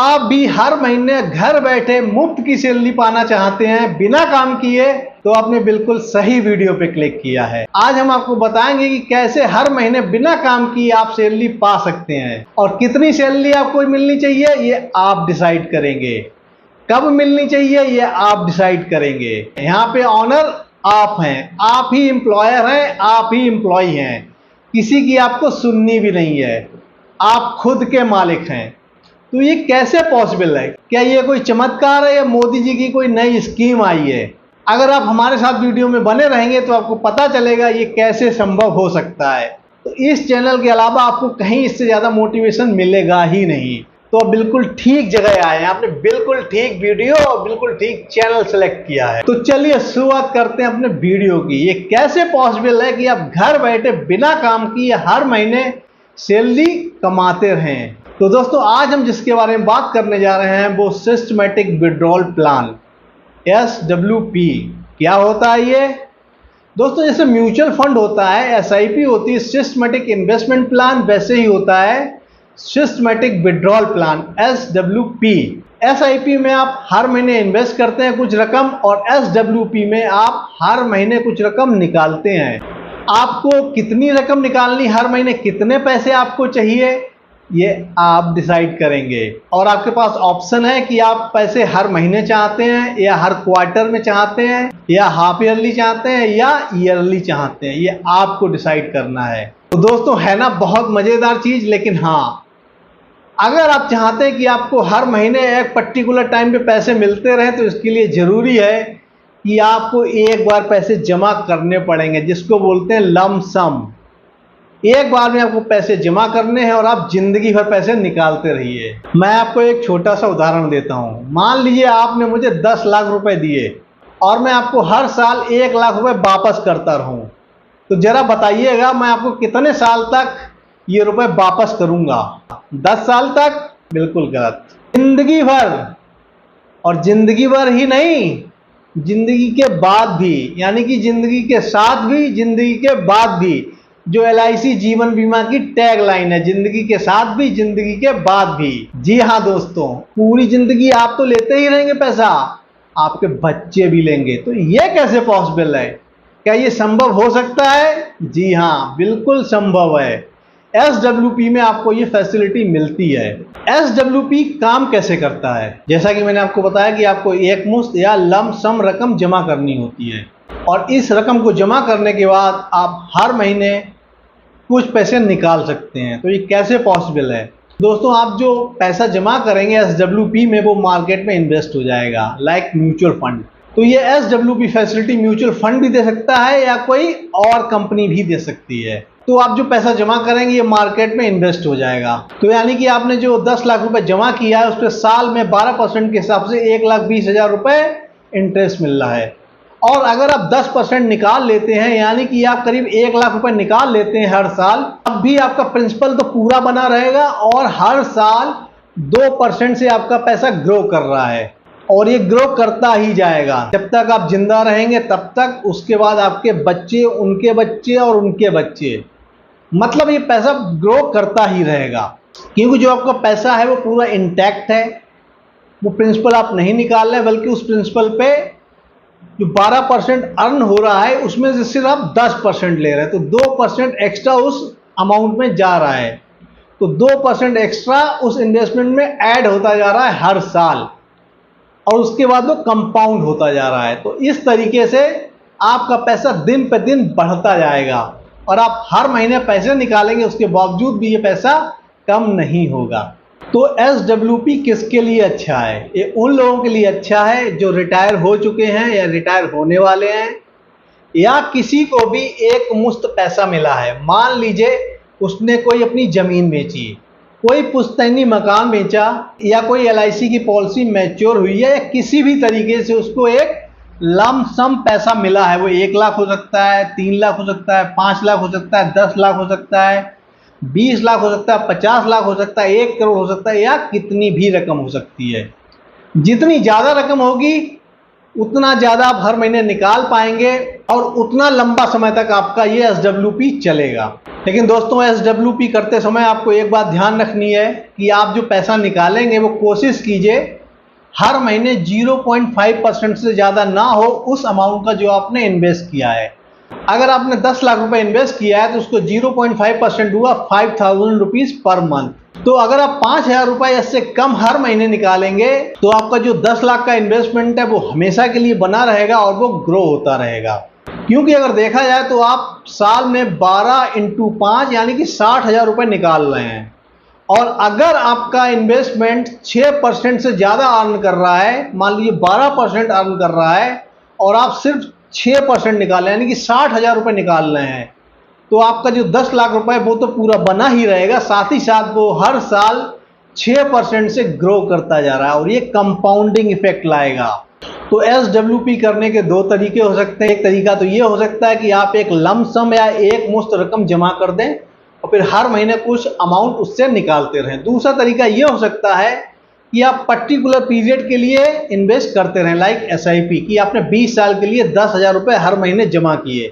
आप भी हर महीने घर बैठे मुफ्त की सैलरी पाना चाहते हैं बिना काम किए, तो आपने बिल्कुल सही वीडियो पे क्लिक किया है। आज हम आपको बताएंगे कि कैसे हर महीने बिना काम किए आप सैलरी पा सकते हैं और कितनी सैलरी आपको मिलनी चाहिए ये आप डिसाइड करेंगे। कब मिलनी चाहिए ये आप डिसाइड करेंगे। यहाँ पे ऑनर आप हैं, आप ही एम्प्लॉयर हैं, आप ही एम्प्लॉय हैं, किसी की आपको सुननी भी नहीं है, आप खुद के मालिक हैं। तो ये कैसे पॉसिबल है? क्या ये कोई चमत्कार है या मोदी जी की कोई नई स्कीम आई है? अगर आप हमारे साथ वीडियो में बने रहेंगे तो आपको पता चलेगा ये कैसे संभव हो सकता है। तो इस चैनल के अलावा आपको कहीं इससे ज़्यादा मोटिवेशन मिलेगा ही नहीं। तो आप बिल्कुल ठीक जगह आए हैं, आपने बिल्कुल ठीक वीडियो और बिल्कुल ठीक चैनल सेलेक्ट किया है। तो चलिए शुरुआत करते हैं अपने वीडियो की। ये कैसे पॉसिबल है कि आप घर बैठे बिना काम किए हर महीने सैलरी कमाते रहें। तो दोस्तों आज हम जिसके बारे में बात करने जा रहे हैं वो सिस्टमैटिक विड्रॉल प्लान, SWP। क्या होता है ये? दोस्तों जैसे म्यूचुअल फंड होता है, SIP होती है, सिस्टमैटिक इन्वेस्टमेंट प्लान, वैसे ही होता है systematic withdrawal plan, SWP। SIP में आप हर महीने इन्वेस्ट करते हैं कुछ रकम और SWP में आप हर महीने कुछ रकम निकालते हैं। आपको कितनी रकम निकालनी, हर महीने कितने पैसे आपको चाहिए, ये आप डिसाइड करेंगे। और आपके पास ऑप्शन है कि आप पैसे हर महीने चाहते हैं या हर क्वार्टर में चाहते हैं या हाफ ईयरली चाहते हैं या ईयरली चाहते हैं, ये आपको डिसाइड करना है। तो दोस्तों है ना बहुत मज़ेदार चीज़। लेकिन हाँ, अगर आप चाहते हैं कि आपको हर महीने एक पर्टिकुलर टाइम पे पैसे मिलते रहें तो इसके लिए ज़रूरी है कि आपको एक बार पैसे जमा करने पड़ेंगे, जिसको बोलते हैं लम सम। एक बार में आपको पैसे जमा करने हैं और आप जिंदगी भर पैसे निकालते रहिए। मैं आपको एक छोटा सा उदाहरण देता हूं। मान लीजिए आपने मुझे 10 लाख रुपए दिए और मैं आपको हर साल 1 लाख रुपए वापस करता रहूं, तो जरा बताइएगा मैं आपको कितने साल तक ये रुपए वापस करूंगा? 10 साल तक? बिल्कुल गलत। जिंदगी भर। और जिंदगी भर ही नहीं, जिंदगी के बाद भी, यानी कि जिंदगी के साथ भी, जिंदगी के बाद भी, जो LIC जीवन बीमा की टैग लाइन है, जिंदगी के साथ भी, जिंदगी के बाद भी। जी हाँ दोस्तों, पूरी जिंदगी आप तो लेते ही रहेंगे पैसा, आपके बच्चे भी लेंगे। तो ये कैसे पॉसिबल है? क्या ये संभव हो सकता है? जी हाँ, बिल्कुल संभव है। SWP में आपको ये फैसिलिटी मिलती है। SWP काम कैसे करता है? जैसा कि मैंने आपको बताया कि आपको एक मुश्त या लम सम रकम जमा करनी होती है और इस रकम को जमा करने के बाद आप हर महीने कुछ पैसे निकाल सकते हैं। तो ये कैसे पॉसिबल है? दोस्तों आप जो पैसा जमा करेंगे SWP में वो मार्केट में इन्वेस्ट हो जाएगा, लाइक म्यूचुअल फंड। तो ये SWP फैसिलिटी म्यूचुअल फंड भी दे सकता है या कोई और कंपनी भी दे सकती है। तो आप जो पैसा जमा करेंगे ये मार्केट में इन्वेस्ट हो जाएगा। तो यानी कि आपने जो 10 लाख रुपए जमा किया है उस पर साल में 12% के हिसाब से 1,20,000 रुपए इंटरेस्ट मिल रहा है। और अगर आप 10% निकाल लेते हैं, यानी कि आप करीब 1 लाख रुपए निकाल लेते हैं हर साल, तब भी आपका प्रिंसिपल तो पूरा बना रहेगा और हर साल 2% से आपका पैसा ग्रो कर रहा है और ये ग्रो करता ही जाएगा जब तक आप जिंदा रहेंगे, तब तक। उसके बाद आपके बच्चे, उनके बच्चे और उनके बच्चे, मतलब ये पैसा ग्रो करता ही रहेगा। क्योंकि जो आपका पैसा है वो पूरा इंटैक्ट है, वो प्रिंसिपल आप नहीं निकाल रहे, बल्कि उस प्रिंसिपल पे जो 12% अर्न हो रहा है उसमें से सिर्फ आप 10% ले रहे हैं। तो 2% एक्स्ट्रा उस अमाउंट में जा रहा है। तो 2% एक्स्ट्रा उस इन्वेस्टमेंट में ऐड होता जा रहा है हर साल और उसके बाद वो कंपाउंड होता जा रहा है। तो इस तरीके से आपका पैसा दिन पे दिन बढ़ता जाएगा और आप हर महीने पैसे निकालेंगे, उसके बावजूद भी ये पैसा कम नहीं होगा। तो SWP किसके लिए अच्छा है? ये उन लोगों के लिए अच्छा है जो रिटायर हो चुके हैं या रिटायर होने वाले हैं, या किसी को भी एक मुश्त पैसा मिला है। मान लीजिए उसने कोई अपनी ज़मीन बेची, कोई पुश्तैनी मकान बेचा, या कोई LIC की पॉलिसी मैच्योर हुई है, या किसी भी तरीके से उसको एक लम सम पैसा मिला है। वो 1 लाख हो सकता है, 3 लाख हो सकता है, 5 लाख हो सकता है, 10 लाख हो सकता है, 20 लाख हो सकता है, 50 लाख हो सकता है, 1 करोड़ हो सकता है, या कितनी भी रकम हो सकती है। जितनी ज़्यादा रकम होगी उतना ज़्यादा आप हर महीने निकाल पाएंगे और उतना लंबा समय तक आपका ये SWP चलेगा। लेकिन दोस्तों, SWP करते समय आपको एक बात ध्यान रखनी है कि आप जो पैसा निकालेंगे वो कोशिश कीजिए हर महीने 0.5% से ज़्यादा ना हो उस अमाउंट का जो आपने इन्वेस्ट किया है। अगर आपने 10 लाख रुपए इन्वेस्ट किया है तो उसको 0.5% हुआ 5,000 रुपीज़ पर मंथ। तो अगर आप 5,000 रुपए इससे कम हर महीने निकालेंगे तो आपका जो 10 लाख का इन्वेस्टमेंट है वो हमेशा के लिए बना रहेगा और वो ग्रो होता रहेगा। क्योंकि अगर देखा जाए तो आप साल में 12 × 5 यानी कि 60,000 रुपए निकाल रहे हैं, और अगर आपका इन्वेस्टमेंट 6% से ज़्यादा अर्न कर रहा है, मान लीजिए 12% अर्न कर रहा है और आप सिर्फ 6% निकालें यानी कि 60,000 रुपये निकाल रहे हैं, तो आपका जो 10 लाख रुपए वो तो पूरा बना ही रहेगा, साथ ही साथ वो हर साल 6% से ग्रो करता जा रहा है और ये कंपाउंडिंग इफेक्ट लाएगा। तो SWP करने के दो तरीके हो सकते हैं। एक तरीका तो ये हो सकता है कि आप एक लमसम या एक मुश्त रकम जमा कर दें और फिर हर महीने कुछ अमाउंट उससे निकालते रहें। दूसरा तरीका ये हो सकता है कि आप पर्टिकुलर पीरियड के लिए इन्वेस्ट करते रहें, लाइक SIP, कि आपने 20 साल के लिए 10,000 रुपये हर महीने जमा किए,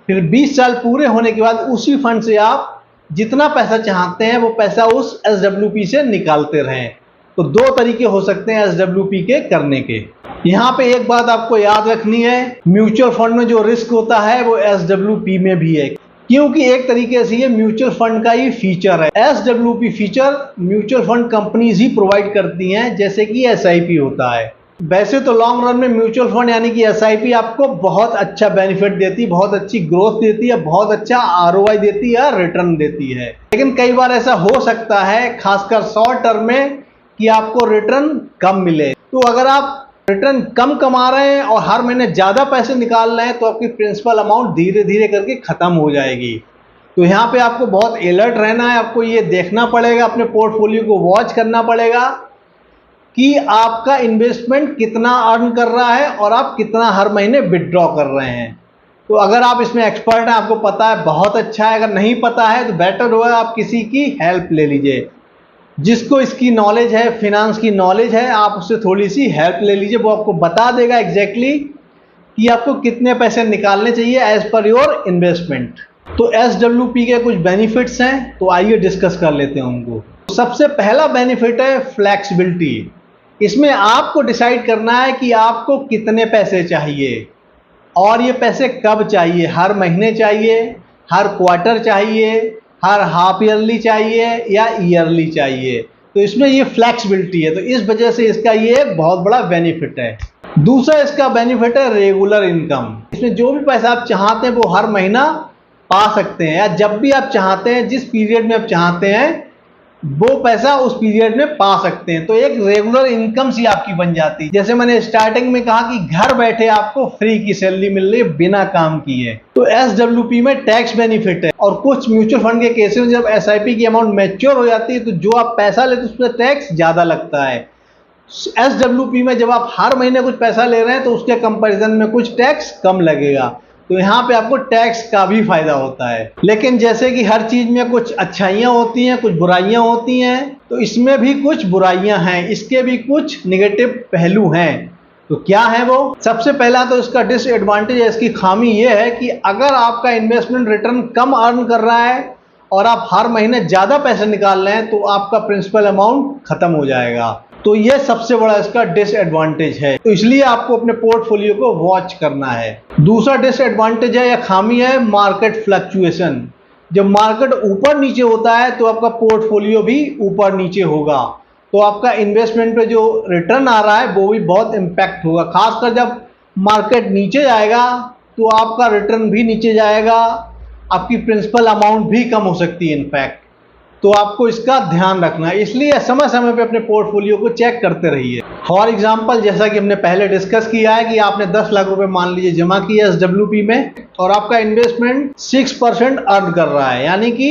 फिर 20 साल पूरे होने के बाद उसी फंड से आप जितना पैसा चाहते हैं वो पैसा उस SWP से निकालते रहें। तो दो तरीके हो सकते हैं SWP के करने के। यहाँ पे एक बात आपको याद रखनी है, म्यूचुअल फंड में जो रिस्क होता है वो SWP में भी है, क्योंकि एक तरीके से ये म्यूचुअल फंड का ही फीचर है। SWP feature mutual fund companies ही प्रोवाइड करती हैं, जैसे कि SIP होता है। वैसे तो लॉन्ग रन में म्यूचुअल फंड यानी कि SIP आपको बहुत अच्छा बेनिफिट देती है, बहुत अच्छी ग्रोथ देती है, बहुत अच्छा ROI देती है, रिटर्न देती है। लेकिन कई बार ऐसा हो सकता है, खासकर शॉर्ट टर्म में, कि आपको रिटर्न कम मिले। तो अगर आप रिटर्न कम कमा रहे हैं और हर महीने ज़्यादा पैसे निकाल रहे हैं तो आपकी प्रिंसिपल अमाउंट धीरे धीरे करके ख़त्म हो जाएगी। तो यहाँ पे आपको बहुत अलर्ट रहना है, आपको ये देखना पड़ेगा, अपने पोर्टफोलियो को वॉच करना पड़ेगा कि आपका इन्वेस्टमेंट कितना अर्न कर रहा है और आप कितना हर महीने विड्रॉ कर रहे हैं। तो अगर आप इसमें एक्सपर्ट हैं, आपको पता है, बहुत अच्छा है। अगर नहीं पता है तो बेटर होगा आप किसी की हेल्प ले लीजिए। जिसको इसकी नॉलेज है, फिनांस की नॉलेज है, आप उससे थोड़ी सी हेल्प ले लीजिए। वो आपको बता देगा एग्जैक्टली कि आपको कितने पैसे निकालने चाहिए एज पर योर इन्वेस्टमेंट। तो SWP के कुछ बेनिफिट्स हैं, तो आइए डिस्कस कर लेते हैं उनको। सबसे पहला बेनिफिट है फ्लैक्सिबिलिटी। इसमें आपको डिसाइड करना है कि आपको कितने पैसे चाहिए और ये पैसे कब चाहिए। हर महीने चाहिए, हर क्वार्टर चाहिए, हर हाफ ईयरली चाहिए या ईयरली चाहिए। तो इसमें ये फ्लैक्सिबिलिटी है, तो इस वजह से इसका ये एक बहुत बड़ा बेनिफिट है। दूसरा इसका बेनिफिट है रेगुलर इनकम। इसमें जो भी पैसा आप चाहते हैं वो हर महीना पा सकते हैं, या जब भी आप चाहते हैं, जिस पीरियड में आप चाहते हैं वो पैसा उस पीरियड में पा सकते हैं। तो एक रेगुलर इनकम सी आपकी बन जाती है। जैसे मैंने स्टार्टिंग में कहा कि घर बैठे आपको फ्री की सैलरी मिल रही है बिना काम किए। तो SWP में टैक्स बेनिफिट है, और कुछ म्यूचुअल फंड के केसेस में जब SIP की अमाउंट मैच्योर हो जाती है तो जो आप पैसा लेते हैं उस पर टैक्स ज्यादा लगता है। SWP में जब आप हर महीने कुछ पैसा ले रहे हैं तो उसके कंपैरिजन में कुछ टैक्स कम लगेगा, तो यहाँ पे आपको टैक्स का भी फायदा होता है। लेकिन जैसे कि हर चीज में कुछ अच्छाइयाँ होती हैं, कुछ बुराइयां होती हैं, तो इसमें भी कुछ बुराइयां हैं, इसके भी कुछ निगेटिव पहलू हैं। तो क्या है वो? सबसे पहला तो इसका डिसएडवांटेज है, इसकी खामी ये है कि अगर आपका इन्वेस्टमेंट रिटर्न कम अर्न कर रहा है और आप हर महीने ज्यादा पैसे निकाल रहे हैं तो आपका प्रिंसिपल अमाउंट खत्म हो जाएगा। तो ये सबसे बड़ा इसका डिसएडवांटेज है, तो इसलिए आपको अपने पोर्टफोलियो को वॉच करना है। दूसरा डिसएडवांटेज है या खामी है मार्केट फ्लक्चुएशन। जब मार्केट ऊपर नीचे होता है तो आपका पोर्टफोलियो भी ऊपर नीचे होगा, तो आपका इन्वेस्टमेंट पे जो रिटर्न आ रहा है वो भी बहुत इम्पैक्ट होगा। खासकर जब मार्केट नीचे जाएगा तो आपका रिटर्न भी नीचे जाएगा, आपकी प्रिंसिपल अमाउंट भी कम हो सकती है इनफैक्ट। तो आपको इसका ध्यान रखना है, इसलिए समय समय पे अपने पोर्टफोलियो को चेक करते रहिए। फॉर एग्जांपल, जैसा कि हमने पहले डिस्कस किया है कि आपने 10 लाख रुपए मान लीजिए जमा किए SWP में और आपका इन्वेस्टमेंट 6% अर्न कर रहा है, यानी कि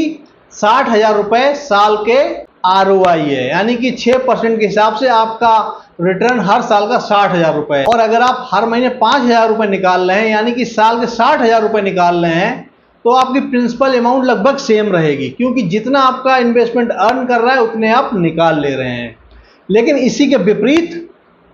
60,000 रुपए साल के ROI है, यानी कि 6% के हिसाब से आपका रिटर्न हर साल का 60,000 रुपए है। और अगर आप हर महीने 5,000 रुपए निकाल रहे हैं, यानी कि साल के 60,000 रुपए निकाल रहे हैं, तो आपकी प्रिंसिपल अमाउंट लगभग सेम रहेगी, क्योंकि जितना आपका इन्वेस्टमेंट अर्न कर रहा है उतने आप निकाल ले रहे हैं। लेकिन इसी के विपरीत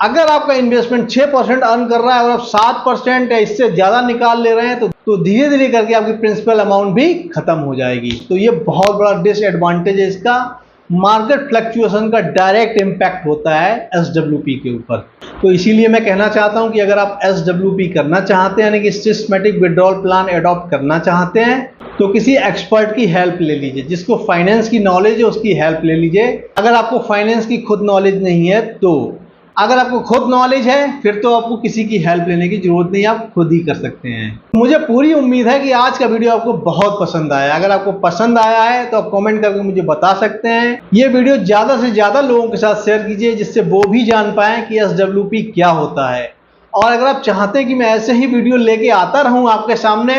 अगर आपका इन्वेस्टमेंट 6% अर्न कर रहा है और आप 7% या इससे ज़्यादा निकाल ले रहे हैं तो धीरे धीरे करके आपकी प्रिंसिपल अमाउंट भी खत्म हो जाएगी। तो ये बहुत बड़ा डिसएडवांटेज है इसका। मार्केट फ्लक्चुएशन का डायरेक्ट इम्पैक्ट होता है SWP के ऊपर। तो इसीलिए मैं कहना चाहता हूं कि अगर आप SWP करना चाहते हैं यानी कि सिस्टमैटिक विड्रॉल प्लान अडॉप्ट करना चाहते हैं तो किसी एक्सपर्ट की हेल्प ले लीजिए। जिसको फाइनेंस की नॉलेज है उसकी हेल्प ले लीजिए। अगर आपको फाइनेंस की खुद नॉलेज नहीं है तो, अगर आपको खुद नॉलेज है फिर तो आपको किसी की हेल्प लेने की जरूरत नहीं, आप खुद ही कर सकते हैं। मुझे पूरी उम्मीद है कि आज का वीडियो आपको बहुत पसंद आया। अगर आपको पसंद आया है तो आप कमेंट करके मुझे बता सकते हैं। ये वीडियो ज़्यादा से ज़्यादा लोगों के साथ शेयर कीजिए जिससे वो भी जान पाएँ कि SWP क्या होता है। और अगर आप चाहते हैं कि मैं ऐसे ही वीडियो लेके आता रहूँ आपके सामने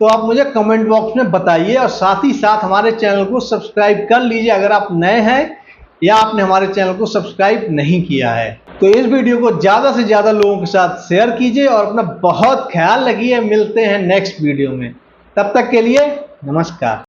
तो आप मुझे कमेंट बॉक्स में बताइए और साथ ही साथ हमारे चैनल को सब्सक्राइब कर लीजिए अगर आप नए हैं या आपने हमारे चैनल को सब्सक्राइब नहीं किया है। तो इस वीडियो को ज़्यादा से ज़्यादा लोगों के साथ शेयर कीजिए और अपना बहुत ख्याल रखिए। मिलते हैं नेक्स्ट वीडियो में, तब तक के लिए नमस्कार।